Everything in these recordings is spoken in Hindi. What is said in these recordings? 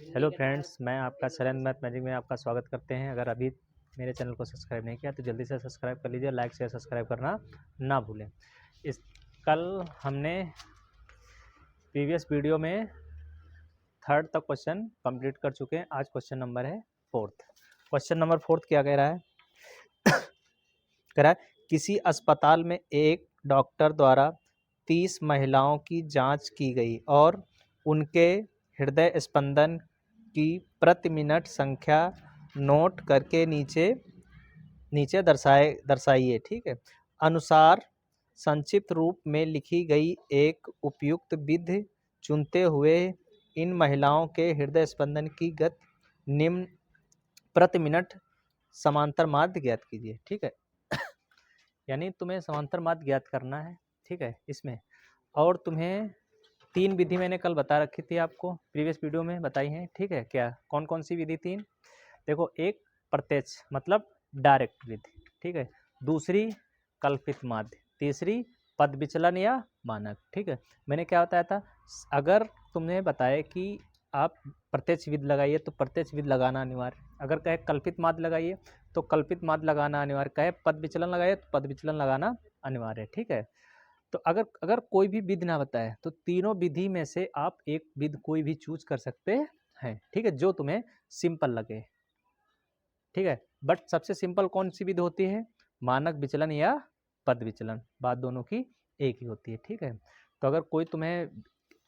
हेलो फ्रेंड्स, मैं आपका शरण मैथ मैजिक में आपका स्वागत करते हैं। अगर अभी मेरे चैनल को सब्सक्राइब नहीं किया तो जल्दी से सब्सक्राइब कर लीजिए, लाइक शेयर सब्सक्राइब करना ना भूलें। इस कल हमने प्रीवियस वीडियो में थर्ड तक क्वेश्चन कंप्लीट कर चुके हैं। आज क्वेश्चन नंबर है फोर्थ। क्वेश्चन नंबर फोर्थ क्या कह रहा है? कह रहा है किसी अस्पताल में एक डॉक्टर द्वारा 30 महिलाओं की जांच की गई और उनके हृदय स्पंदन की प्रति मिनट संख्या नोट करके नीचे नीचे दर्शाइए। ठीक है। अनुसार संक्षिप्त रूप में लिखी गई एक उपयुक्त विधि चुनते हुए इन महिलाओं के हृदय स्पंदन की गति निम्न प्रति मिनट समांतर माध्य ज्ञात कीजिए। ठीक है। यानी तुम्हें समांतर माध्य ज्ञात करना है। ठीक है इसमें, और तुम्हें 3 विधि मैंने कल बता रखी थी, आपको प्रीवियस वीडियो में बताई हैं। ठीक है, क्या कौन कौन सी विधि 3? देखो, एक प्रत्यक्ष मतलब डायरेक्ट विधि, ठीक है। दूसरी कल्पित माध्य, तीसरी पद विचलन या मानक। ठीक है, मैंने क्या बताया था? अगर तुमने बताया कि आप प्रत्यक्ष विधि लगाइए तो प्रत्यक्ष विधि लगाना अनिवार्य, अगर कहे कल्पित माध्य लगाइए तो कल्पित माध्य लगाना अनिवार्य, कहे पद विचलन लगाइए तो पद विचलन लगाना अनिवार्य। ठीक है, तो अगर अगर कोई भी विधि ना बताए तो तीनों विधि में से आप एक विधि कोई भी चूज कर सकते हैं। ठीक है, जो तुम्हें सिंपल लगे। ठीक है, बट सबसे सिंपल कौन सी विधि होती है? मानक विचलन या पद विचलन, बात दोनों की एक ही होती है। ठीक है, तो अगर कोई तुम्हें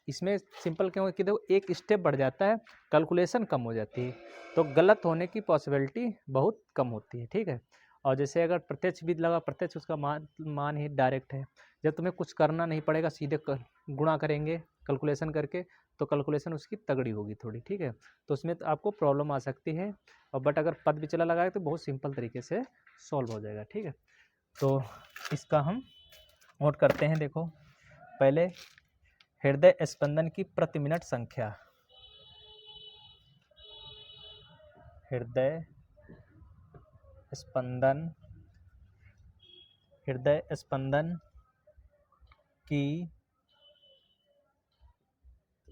इसमें सिंपल क्यों कि देखो एक स्टेप बढ़ जाता है, कैलकुलेशन कम हो जाती है, तो गलत होने की पॉसिबिलिटी बहुत कम होती है। ठीक है, और जैसे अगर प्रत्यक्ष विधि लगा, प्रत्यक्ष उसका मान ही डायरेक्ट है, जब तुम्हें कुछ करना नहीं पड़ेगा, सीधे गुणा करेंगे कैलकुलेशन करके, तो कैलकुलेशन उसकी तगड़ी होगी थोड़ी। ठीक है, तो उसमें तो आपको प्रॉब्लम आ सकती है, और बट अगर पद विचलन लगाए तो बहुत सिंपल तरीके से सॉल्व हो जाएगा। ठीक है, तो इसका हम नोट करते हैं। देखो, पहले हृदय स्पंदन की प्रति मिनट संख्या, हृदय स्पंदन हृदय स्पंदन की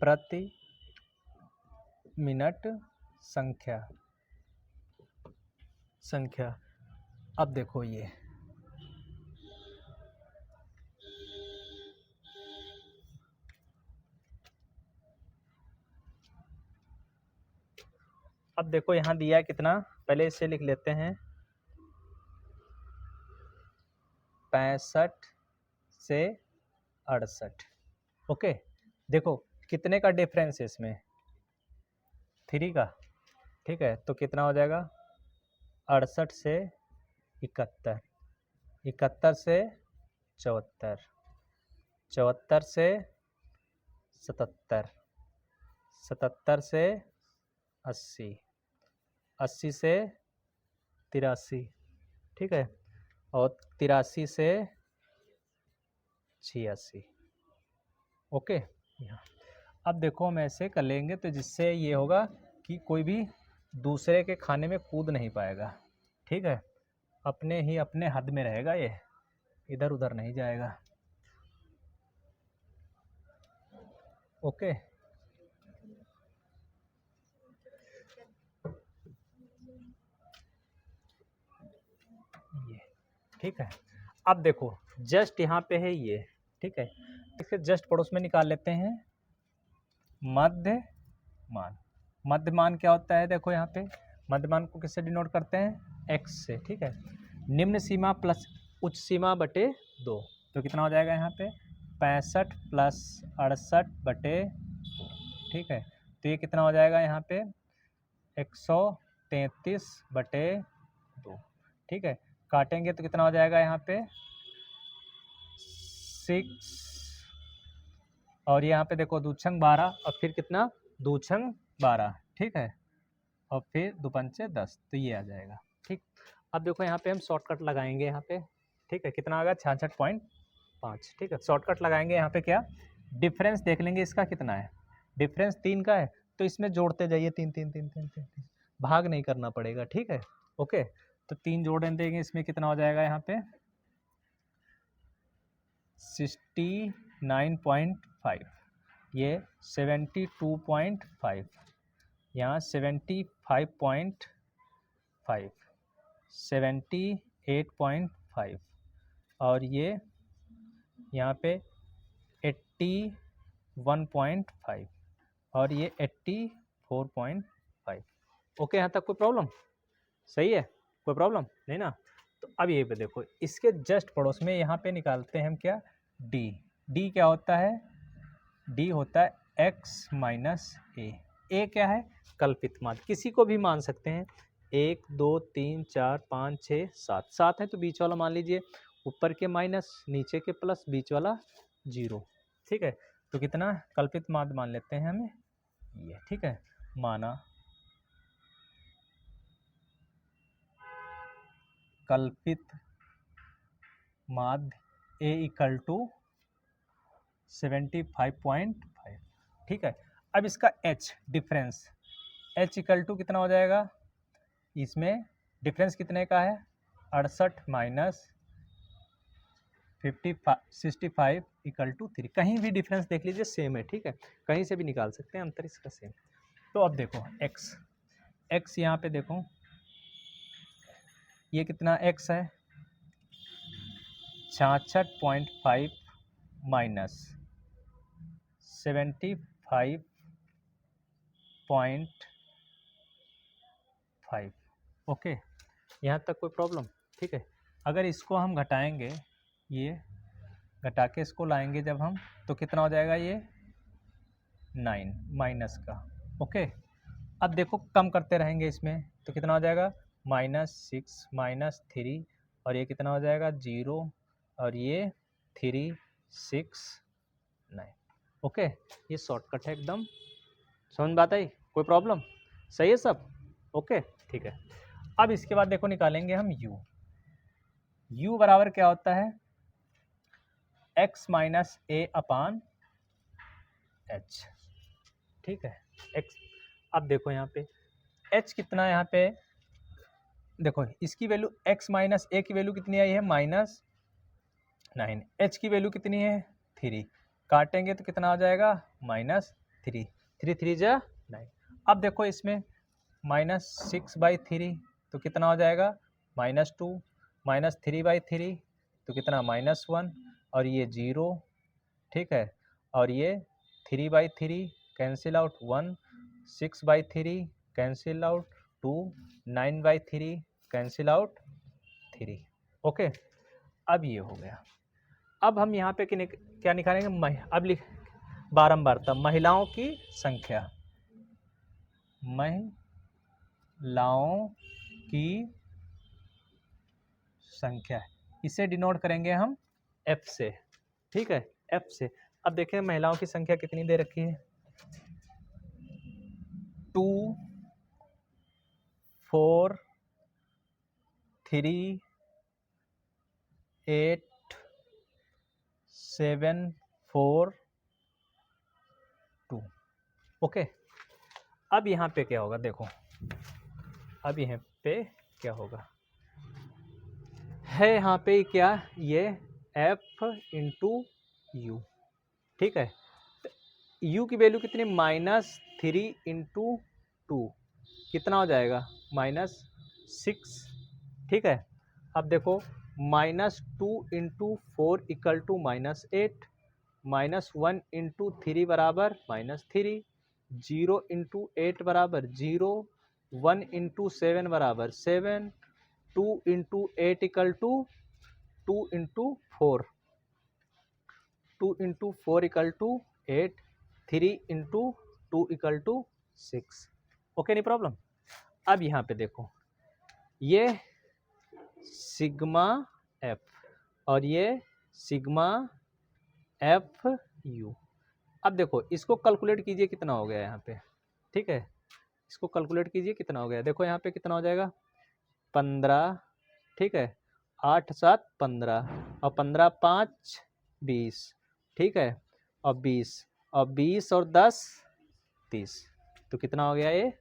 प्रति मिनट संख्या। अब देखो, ये अब देखो यहाँ दिया है कितना, पहले इसे लिख लेते हैं, 65 से 68। ओके, देखो कितने का डिफरेंस है इसमें? 3 का। ठीक है, तो कितना हो जाएगा? 68 से 71, 71 से 74, 74 से 77, 77 से 80, 80 से 83। ठीक है, और 83 से 86। ओके, यहाँ अब देखो हम ऐसे कर लेंगे तो जिससे ये होगा कि कोई भी दूसरे के खाने में कूद नहीं पाएगा। ठीक है, अपने ही अपने हद में रहेगा, ये इधर उधर नहीं जाएगा। ओके, ये ठीक है। अब देखो जस्ट यहाँ पे है ये। ठीक है, इसके जस्ट पड़ोस में निकाल लेते हैं मध्य मान। मध्य मान क्या होता है? देखो यहाँ पे मध्य मान को किससे डिनोट करते हैं? x से। ठीक है, निम्न सीमा प्लस उच्च सीमा बटे 2, तो कितना हो जाएगा यहाँ पे? 65 प्लस 68 बटे 2। ठीक है, तो ये कितना हो जाएगा यहाँ पे? 133 बटे 2। ठीक है, काटेंगे तो कितना हो जाएगा यहाँ पे? 6, और यहाँ पे देखो दूछंग 12, और फिर कितना? दूछंग 12। ठीक है, और फिर दुपंचे 10, तो ये आ जाएगा। ठीक, अब देखो यहाँ पे हम शॉर्टकट लगाएंगे यहाँ पे। ठीक है, कितना आ गया? 66.5। ठीक है, शॉर्टकट लगाएंगे यहाँ पे। क्या डिफरेंस देख लेंगे इसका कितना है? डिफरेंस 3 का है, तो इसमें जोड़ते जाइए, 3 3 3 3 3 3, भाग नहीं करना पड़ेगा। ठीक है, ओके, तो 3 जोड़ देंगे, इसमें कितना हो जाएगा यहाँ पे? 69.5, ये 72.5, यहाँ 75.5, 78.5 और ये यहाँ पे 81.5 और ये 84.5। ओके, यहाँ तक कोई प्रॉब्लम? सही है, कोई प्रॉब्लम नहीं ना? तो अब ये पे देखो, इसके जस्ट पड़ोस में यहाँ पे निकालते हैं हम क्या, डी। डी क्या होता है? डी होता है एक्स माइनस ए। ए क्या है? कल्पित मान, किसी को भी मान सकते हैं। 1 2 3 4 5 6 7, 7 है तो बीच वाला मान लीजिए, ऊपर के माइनस, नीचे के प्लस, बीच वाला 0। ठीक है, तो कितना कल्पित माध्य मान लेते हैं हमें ये। ठीक है, माना कल्पित माध्य ए इक्वल टू 75.5। ठीक है, अब इसका H difference, H equal to कितना हो जाएगा? इसमें डिफरेंस कितने का है? 68 माइनस 65 इक्वल टू 3। कहीं भी डिफरेंस देख लीजिए सेम है। ठीक है, कहीं से भी निकाल सकते हैं, अंतर इसका सेम। तो अब देखो एक्स, एक्स यहाँ पे देखो, ये कितना एक्स है? 66.5 माइनस 75.5। ओके, यहाँ तक कोई प्रॉब्लम? ठीक है, अगर इसको हम घटाएंगे, ये घटा के इसको लाएंगे जब हम, तो कितना हो जाएगा ये? 9 माइनस का। ओके, अब देखो कम करते रहेंगे इसमें, तो कितना हो जाएगा? -6 -3 और ये कितना हो जाएगा? 0 और ये 3 6 9। ओके, ये शॉर्टकट है एकदम। समझ में बात आई? कोई प्रॉब्लम? सही है सब? ओके, ठीक है। अब इसके बाद देखो निकालेंगे हम u। u बराबर क्या होता है? x माइनस ए अपान एच। ठीक है, x। अब देखो यहाँ पे h कितना, यहाँ पे देखो इसकी वैल्यू x माइनस ए की वैल्यू कितनी आई है? -9। h की वैल्यू कितनी है? 3। काटेंगे तो कितना आ जाएगा? -3। 3 3 जा 9। अब देखो इसमें -6/3 तो कितना हो जाएगा? -2 -3/3 तो कितना? -1 और ये 0। ठीक है, और ये 3/3 cancel out 1, 6/3 cancel out 2, 9/3 cancel out 3। Okay, अब ये हो गया। अब हम यहाँ पे क्या निकालेंगे? अब लिख बारंबारता, महिलाओं की संख्या, महिलाओं की संख्या, इसे डिनोट करेंगे हम F से। ठीक है, F से। अब देखें महिलाओं की संख्या कितनी दे रखी है? 2 4 3 8 7 4 2। ओके, अब यहाँ पे क्या होगा? देखो अब यहाँ पे क्या होगा है? यहाँ पे क्या? ये F इंटू यू। ठीक है, u की वैल्यू कितनी? -3 इंटू 2 कितना हो जाएगा? -6। ठीक है, अब देखो -2 इंटू 4 इक्वल टू -8, -1 इंटू 3 बराबर -3, 0 इंटू 8 बराबर 0, 1 इंटू 7 बराबर 7, 2 into 8 equal to 2 into 4, 2 into 4 equal to 8, 3 into 2 equal to 6। Okay, नहीं प्रॉब्लम? अब यहाँ पे देखो, ये सिग्मा एफ और ये सिग्मा एफ यू। अब देखो इसको कैलकुलेट कीजिए, कितना हो गया यहाँ पे? ठीक है, इसको कैलकुलेट कीजिए, कितना हो गया? देखो यहाँ पे कितना हो जाएगा? 15। ठीक है, 8 7 15 और 15 5 20। ठीक है, और 20 और 10 30, तो कितना हो गया ये?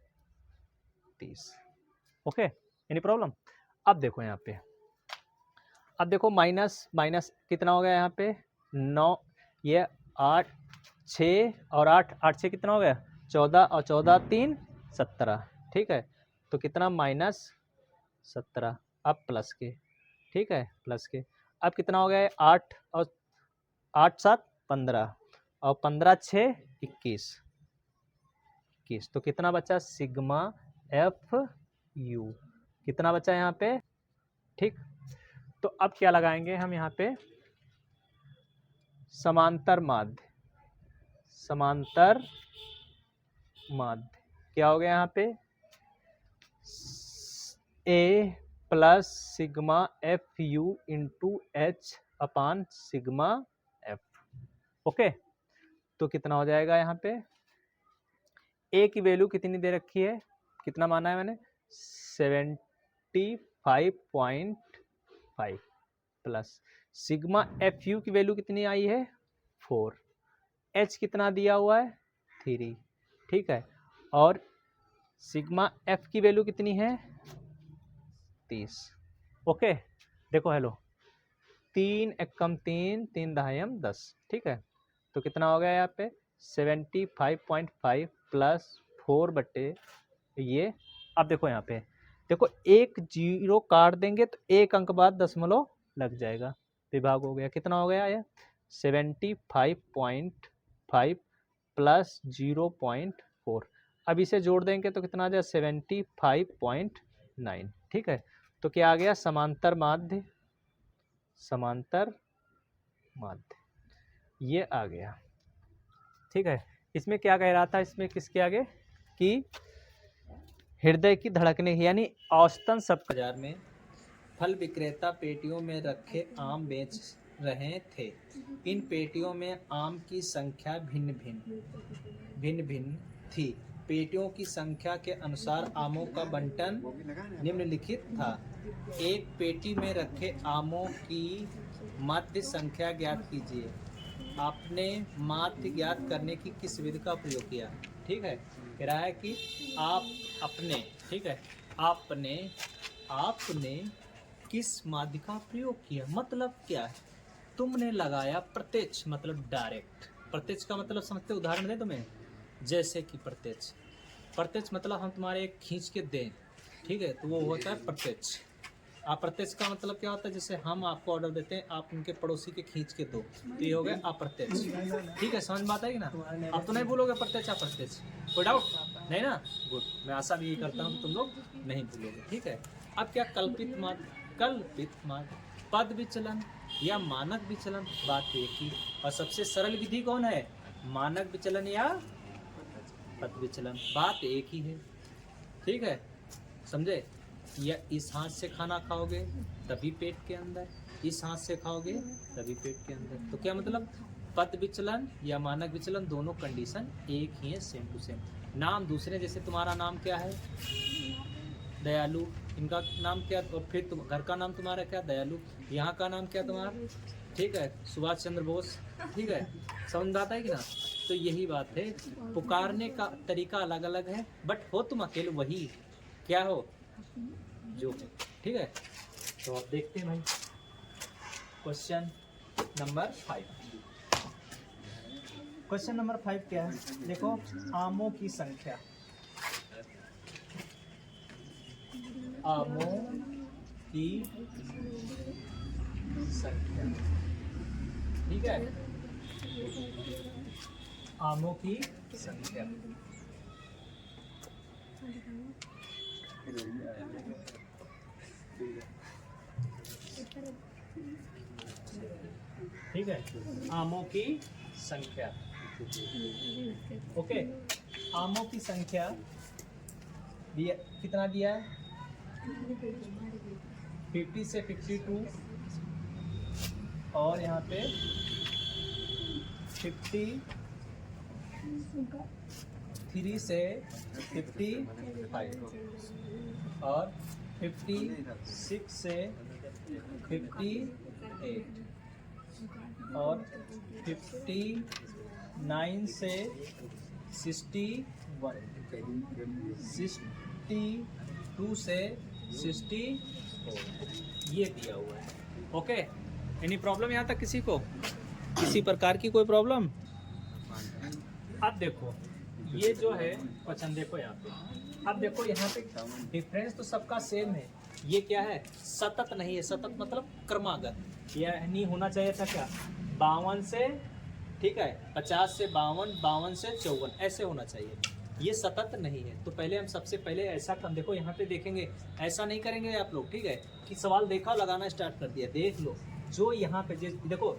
30। Okay, any problem? अब देखो यहाँ पे, अब देखो माइनस माइनस कितना हो गया यहाँ पे? 9, ये 8 6 और 8 8 6 कितना हो गया? 14 और 14 3 17, ठीक है। तो कितना -17, अब प्लस के, ठीक है, प्लस के। अब कितना हो गया है 8 और 8 7 15 और 15 6 21, तो कितना बचा सिग्मा एफ यू, कितना बचा यहाँ पे, ठीक। तो अब क्या लगाएंगे हम यहाँ पे, समांतर माध्य, समांतर माध्य क्या हो गया यहाँ पे, A plus sigma F U into H upon sigma F, okay. तो कितना हो जाएगा यहाँ पे, ए की वैल्यू कितनी दे रखी है, कितना माना है मैंने 75.5 प्लस सिग्मा एफ यू की वैल्यू कितनी आई है 4, एच कितना दिया हुआ है 3, ठीक है। और सिग्मा एफ की वैल्यू कितनी है 30, ओके। देखो हेलो, 3 एकम 3 3 दहायम 10, ठीक है। तो कितना हो गया यहाँ पे 75.5 प्लस 4 बटे ये। अब देखो यहाँ पे, देखो एक जीरो काट देंगे तो एक अंक बाद दशमलव लग जाएगा, विभाग हो गया। कितना हो गया ये 75.5 प्लस 0.4, अब इसे जोड़ देंगे तो कितना आ जाए 75.9, ठीक है। तो क्या आ गया समांतर माध्य, समांतर माध्य ये आ गया, ठीक है। इसमें क्या कह रहा था, इसमें किसके आगे कि हृदय की धड़कने यानी औसतन सब बाजार में फल विक्रेता पेटियों में रखे आम बेच रहे थे। इन पेटियों में आम की संख्या भिन्न भिन्न थी। पेटियों की संख्या के अनुसार आमों का बंटन निम्नलिखित था। एक पेटी में रखे आमों की माध्य संख्या ज्ञात कीजिए। आपने माध्य ज्ञात करने की किस विधि का प्रयोग किया, ठीक है। कह रहा है कि आप अपने, ठीक है, आपने किस माध्य का प्रयोग किया, मतलब क्या है, तुमने लगाया प्रत्यक्ष मतलब डायरेक्ट। प्रत्यक्ष का मतलब समझते, उदाहरण दें तुम्हें, जैसे कि प्रत्यक्ष मतलब हम तुम्हारे एक खींच के दें, ठीक है, तो वो होता है प्रत्यक्ष। अप्रत्यक्ष का मतलब क्या होता है, जैसे हम आपको ऑर्डर देते हैं, आप उनके पड़ोसी के खींच के दो, तो ये हो गया अप्रत्यक्ष, ठीक है। समझ में आता है कि ना, आप तो नहीं बोलोगे प्रत्यक्ष अप्रत्यक्ष, कोई डाउट नहीं ना, गुड। मैं आशा भी यही करता हूँ तुम लोग नहीं भूलोगे, ठीक है। अब क्या कल्पित माध्य, पद विचलन या मानक विचलन, बात एक ही। और सबसे सरल विधि कौन है, मानक विचलन या पद विचलन, बात एक ही है, ठीक है, समझे। या इस हाथ से खाना खाओगे तभी पेट के अंदर, इस हाथ से खाओगे तभी पेट के अंदर। तो क्या मतलब, पद विचलन या मानक विचलन दोनों कंडीशन एक ही है, सेम टू सेम। नाम दूसरे, जैसे तुम्हारा नाम क्या है दयालु, इनका नाम क्या, और फिर तुम घर का नाम तुम्हारा क्या दयालु, यहाँ का नाम क्या तुम्हारा, ठीक है, सुभाष चंद्र बोस, ठीक है। समझ आता है कि ना। तो यही बात है, पुकारने का तरीका अलग अलग है, बट हो तुम अकेले वही, क्या हो जो, ठीक है। तो अब देखते हैं भाई क्वेश्चन नंबर 5। क्वेश्चन नंबर 5 क्या है, देखो आमों की संख्या, आमों की संख्या, ठीक है, आमों की संख्या, ठीक है, आमों की संख्या, ओके। आमों की संख्या दिया, कितना दिया है 50 से 52 और यहाँ पे 53 से 55 और 56 से 58 और 59 से 61, 62 से 64, ये दिया हुआ है, ओके। एनी प्रॉब्लम यहाँ तक किसी को, किसी प्रकार की कोई प्रॉब्लम। अब देखो ये जो है क्वेश्चन देखो यहाँ पे, अब देखो यहाँ पे डिफरेंस तो सबका सेम है। ये क्या है, सतत नहीं है, सतत मतलब क्रमागत, यह नहीं होना चाहिए था क्या 52 से, ठीक है 50 से 52, 52 से 54 ऐसे होना चाहिए, ये सतत नहीं है। तो पहले हम सबसे पहले ऐसा कर, देखो यहाँ पे देखेंगे, ऐसा नहीं करेंगे आप लोग, ठीक है कि सवाल देखा लगाना स्टार्ट कर दिया, देख लो जो यहाँ पे देखो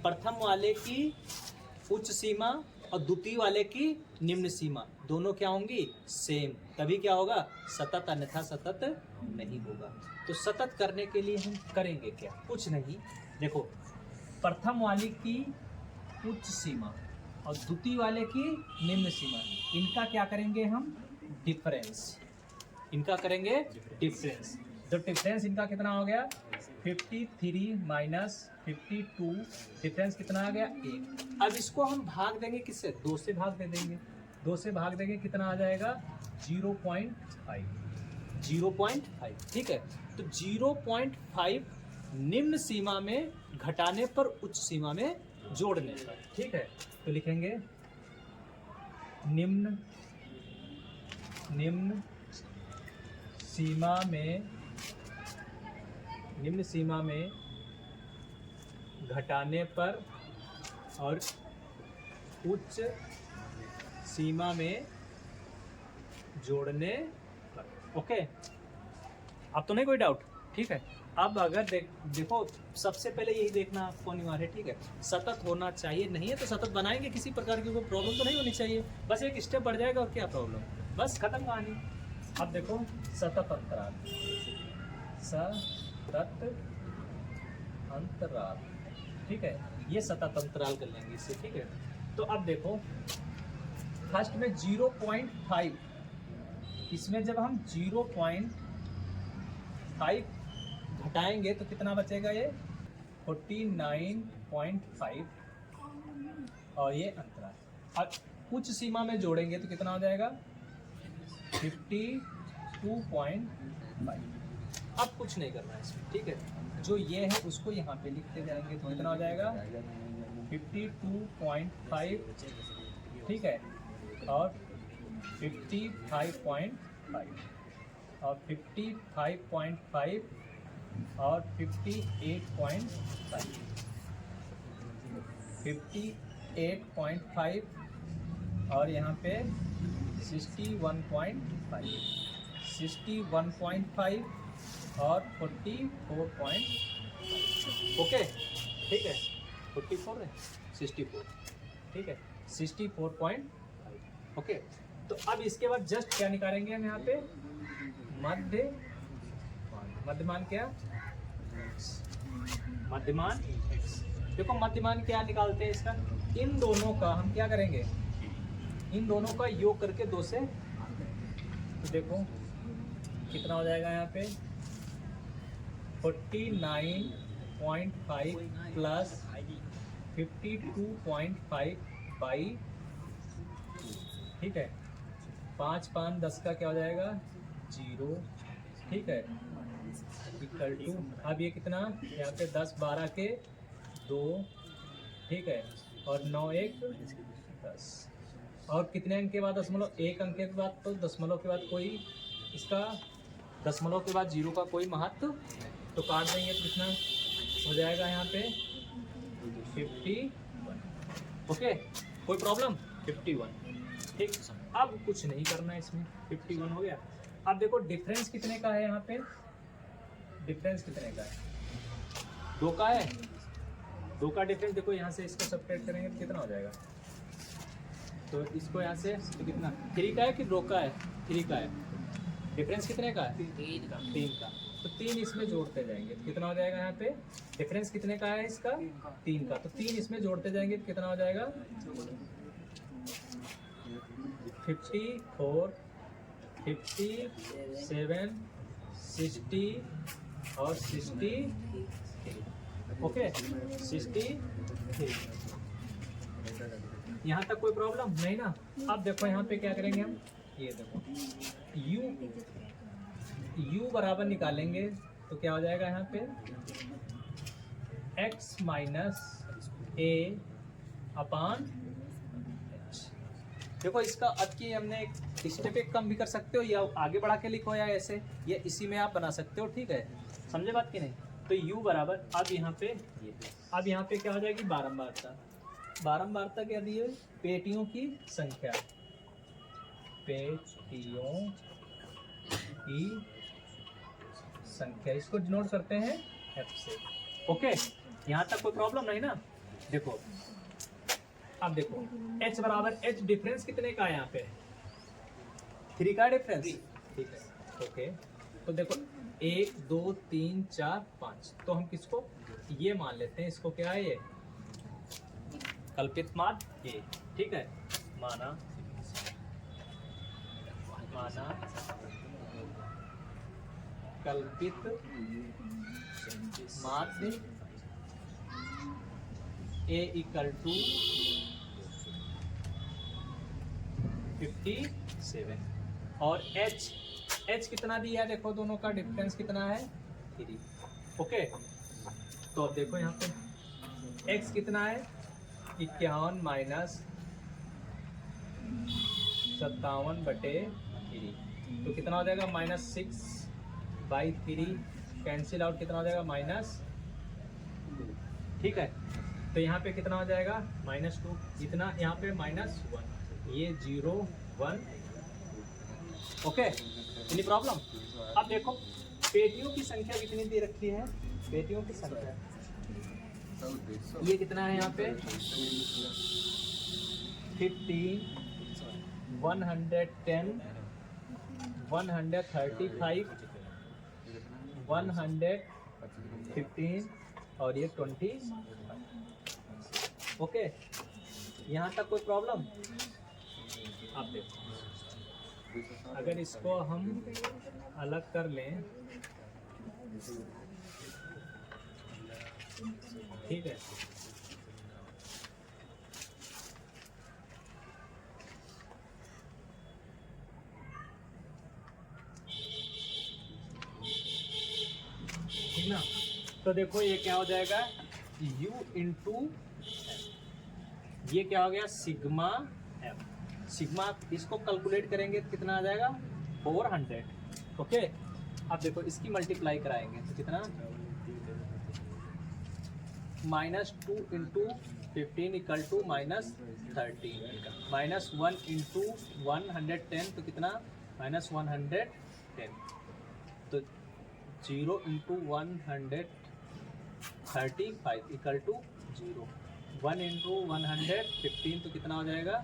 प्रथम वाले की उच्च सीमा और द्वितीय वाले की निम्न सीमा दोनों क्या होंगी, सेम, तभी क्या होगा सतत, अन्यथा सतत नहीं होगा। तो सतत करने के लिए हम करेंगे क्या, कुछ नहीं, देखो प्रथम वाले की उच्च सीमा और द्वितीय वाले की निम्न सीमा, इनका क्या करेंगे हम, डिफरेंस, इनका करेंगे डिफरेंस। तो डिफरेंस इनका कितना हो गया 53 माइनस 52, डिफरेंस कितना आ गया 1। अब इसको हम भाग देंगे किससे, 2 से भाग दे देंगे, 2 से भाग देंगे कितना आ जाएगा 0.5, 0.5, ठीक है। तो 0.5 निम्न सीमा में घटाने पर उच्च सीमा में जोड़ने पर, ठीक है। तो लिखेंगे निम्न सीमा में घटाने पर और उच्च सीमा में जोड़ने पर, ओके। अब तो नहीं कोई डाउट, ठीक है। अब अगर देखो सबसे पहले यही देखना आपको अनिवार्य है, ठीक है, सतत होना चाहिए, नहीं है तो सतत बनाएंगे, किसी प्रकार की कोई प्रॉब्लम तो नहीं होनी चाहिए, बस एक स्टेप बढ़ जाएगा और क्या प्रॉब्लम, बस खत्म कहानी। अब देखो सतत अंतराल, सतत अंतराल, ठीक है, ये सतत अंतराल कर लेंगे इससे, ठीक है। तो अब देखो फर्स्ट में 0.5, इसमें जब हम 0.5 घटाएंगे तो कितना बचेगा, ये 49.5, और ये अंतराल। अब उच्च सीमा में जोड़ेंगे तो कितना हो जाएगा 52.5। अब कुछ नहीं करना है इसमें, ठीक है, जो ये है उसको यहाँ पे लिखते जाएंगे तो कितना हो जाएगा 52.5, ठीक है, और 55.5 और 55.5 और 58.5, 58.5 और यहाँ पे 61.5, 61.5 और 44.5, ओके, ठीक है, 44 है 64, ठीक है 64.5, ओके। तो अब इसके बाद जस्ट क्या निकालेंगे हम यहाँ पे, मध्यमान क्या, मध्यमान x। देखो मध्यमान क्या निकालते हैं इसका, इन दोनों का हम क्या करेंगे, इन दोनों का योग करके 2 से, तो देखो कितना हो जाएगा यहाँ पे 49.5 प्लस 52.5 बाई 2, ठीक है, 5 5 10 का क्या हो जाएगा 0, ठीक है, इक्वल टू, अब ये कितना यहाँ पे 10 12 के 2, ठीक है, और 9 1 10, और कितने अंक के बाद दशमलव, 1 अंक के बाद, तो दशमलव के बाद कोई, इसका दशमलव के बाद 0 का कोई महत्व, तो काट देंगे तो कितना हो जाएगा यहाँ पे 51, ओके, कोई प्रॉब्लम 51, ठीक। अब कुछ नहीं करना है इसमें, 51 हो गया। अब देखो डिफरेंस कितने का है, यहाँ पे डिफरेंस कितने का है, 2 का है, 2 का डिफरेंस। देखो यहाँ से इसको सब्ट्रैक्ट करेंगे तो कितना हो जाएगा, तो इसको यहाँ से तो कितना 3 का है कि 2 का है, 3 का है, डिफरेंस कितने का है 3 का, तो 3 इसमें जोड़ते जाएंगे तो कितना हो जाएगा, यहाँ पे डिफरेंस कितने का है इसका 3 का, तो 3 इसमें जोड़ते जाएंगे तो कितना हो जाएगा 54, 57, 60 और 63, ओके 63। यहाँ तक कोई प्रॉब्लम नहीं ना। अब देखो यहाँ पे क्या करेंगे हम, ये देखो u बराबर निकालेंगे तो क्या हो जाएगा यहाँ पे x minus a upon h, देखो इसका अब की हमने एक स्टेप एक कम भी कर सकते हो, या आगे बढ़ा के लिखो, या ऐसे, या इसी में आप बना सकते हो, ठीक है, समझे बात की नहीं। तो u बराबर अब यहाँ पे ये, अब यहाँ पे क्या हो जाएगी बारंबारता, बारंबारता क्या दी है, पेटियों की संख्या, पेटियों की संख्या, इसको डिनोट करते हैं f से। ओके, यहाँ तक कोई प्रॉब्लम नहीं ना। देखो अब देखो h बराबर h, डिफरेंस कितने का है यहाँ पे, 3 का डिफरेंस, ठीक है। ओके, तो देखो 1 2 3 4 5, तो हम किसको ये मान लेते हैं, इसको क्या है ये कल्पित मान ये, ठीक है, माना कल्पित माध्य a इक्वल टू 57, और h कितना दिया है, देखो दोनों का डिफरेंस कितना है 3। ओके, तो अब देखो यहाँ पे x कितना है 51 माइनस 57/3, तो कितना हो जाएगा -6/3, कैंसिल आउट कितना हो जाएगा -2, ठीक है। तो यहाँ पे कितना हो जाएगा -2, इतना यहाँ पे -1, ये 0 1, ओके, एनी प्रॉब्लम। अब देखो पेटियों की संख्या कितनी दे रखी है, पेटियों की संख्या ये कितना है यहाँ पे 50 110 135 115 और ये 20। ओके, यहाँ तक कोई प्रॉब्लम। आप देखो अगर इसको हम अलग कर लें, ठीक है, ठीक ना, तो देखो ये क्या हो जाएगा u इंटू, ये क्या हो गया सिग्मा f, सिग्मा, इसको कैलकुलेट करेंगे तो कितना आ जाएगा 400। ओके, अब देखो इसकी मल्टीप्लाई कराएंगे तो कितना -2 इंटू 15 इक्वल टू -13, -1 इंटू 110 तो कितना -110, तो 0 इंटू 135 इक्वल टू 0, 1 इंटू 115 तो कितना हो जाएगा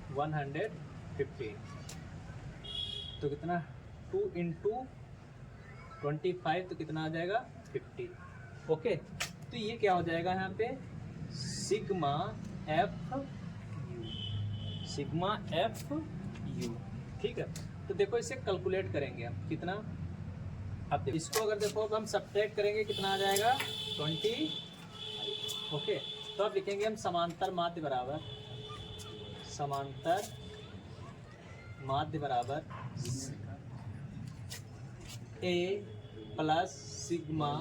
115, तो कितना 2 इंटू 25 तो कितना आ जाएगा 50। ओके, तो ये क्या हो जाएगा यहाँ पे सिग्मा एफ यू, ठीक है। तो देखो इसे कैलकुलेट करेंगे हम कितना, अब इसको अगर देखो अब हम सब्ट्रैक्ट करेंगे कितना आ जाएगा 20। ओके, तो अब लिखेंगे हम समांतर माध्य बराबर a plus sigma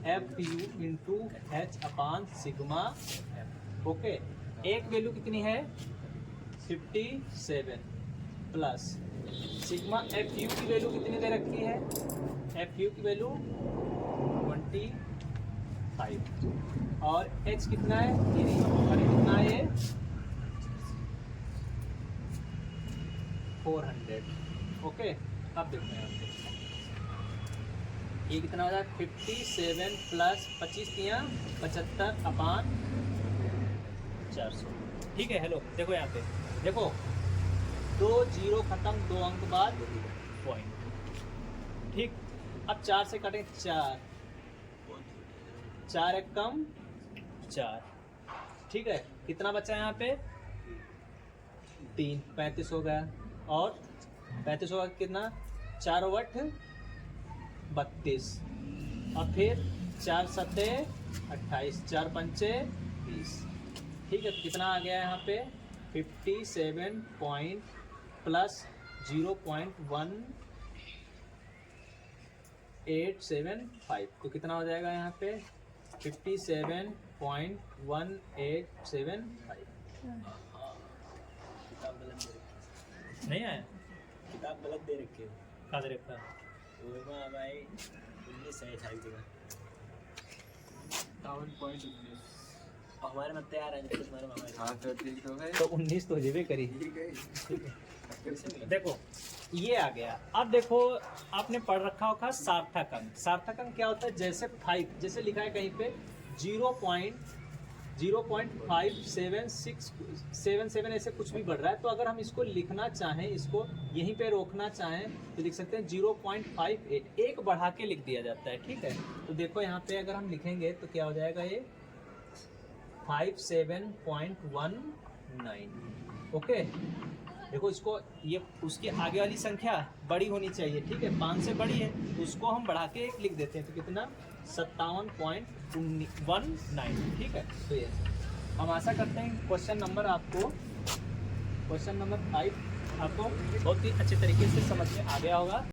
F U into H upon sigma F. Okay, एक वैल्यू कितनी है 57 प्लस सिग्मा एफ यू की वैल्यू कितनी दे रखी है, एफ यू की वैल्यू 25, और एच कितना है 3, और कितना है 400। ओके, अब देखो यहाँ पे ये कितना हो जाए 57 प्लस 25 दिया 75 अपान 400, ठीक है। हेलो देखो यहाँ पे देखो 2 0 खत्म, 2 अंक बाद पॉइंट, ठीक। अब 4 से कटें 4 एक कम 4, ठीक है, कितना बचा यहाँ पे 3, 35 हो गया, और 35 होगा कितना 4 8 32, और फिर 4 7 28, 4 5 20, ठीक है। तो कितना आ गया यहाँ पे 57 पॉइंट प्लस 0.1875, तो कितना हो जाएगा यहाँ पे 57.1875। नहीं आया? किताब गलत दे रखी है। कहाँ से रखा? वो भाई 19 है सारी जगह। 51.19। हमारे में तैयार है जब तक तुम्हारे मामा हाँ तो ठीक तो है। तो 19 तो जेबे करी। ठीक है। कैसे मिला? देखो ये आ गया। अब देखो आपने पढ़ रखा होगा सार्थक अंक। सार्थक अंक क्या होता है? जैसे 5, जैसे लिखा है कहीं पे 0.57677 ऐसे कुछ भी बढ़ रहा है, तो अगर हम इसको लिखना चाहें, इसको यहीं पे रोकना चाहें तो लिख सकते हैं 0.58, एक बढ़ा के लिख दिया जाता है। ठीक है, तो देखो यहाँ पे अगर हम लिखेंगे तो क्या हो जाएगा, ये 57.19। ओके, देखो इसको, ये उसके आगे वाली संख्या बड़ी होनी चाहिए। ठीक है, 5 से बड़ी है तो उसको हम बढ़ा के 1 लिख देते हैं, तो कितना 57.19। ठीक है, तो ये हम आशा करते हैं क्वेश्चन नंबर 5 आपको बहुत ही अच्छे तरीके से समझ में आ गया होगा।